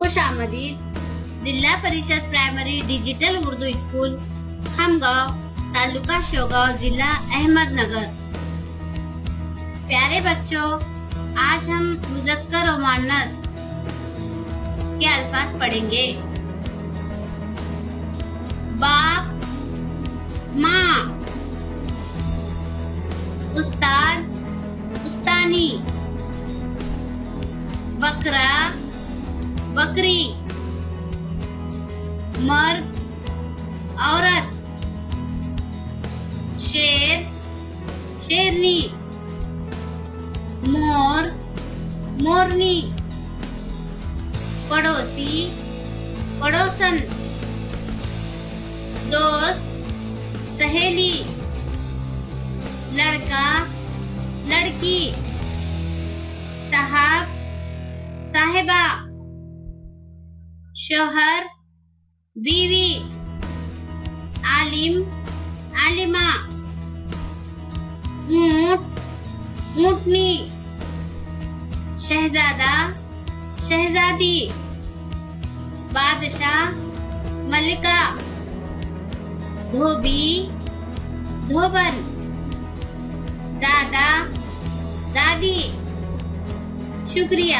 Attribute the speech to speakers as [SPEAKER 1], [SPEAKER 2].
[SPEAKER 1] खुशामदीद। जिला परिषद primary digital Urdu school Hamgaon, taluka Shegaon, जिला अहमदनगर। प्यारे बच्चों, आज हम मुज़क्कर और मुअन्नस के अल्फाज पढ़ेंगे। बाप, माँ, उस्ताद, उस्तानी, बकरा, बकरी, मर्द, औरत, शेर, शेरनी, मोर, मोरनी, पड़ोसी, पड़ोसन, दोस्त, सहेली, लड़का, लड़की, साहब, साहिबा, शोहर, बीवी, आलिम, आलिमा, ऊंट, ऊंटनी, शहजादा, शहजादी, बादशाह, मलिका, धोबी, धोबन, दादा, दादी। शुक्रिया।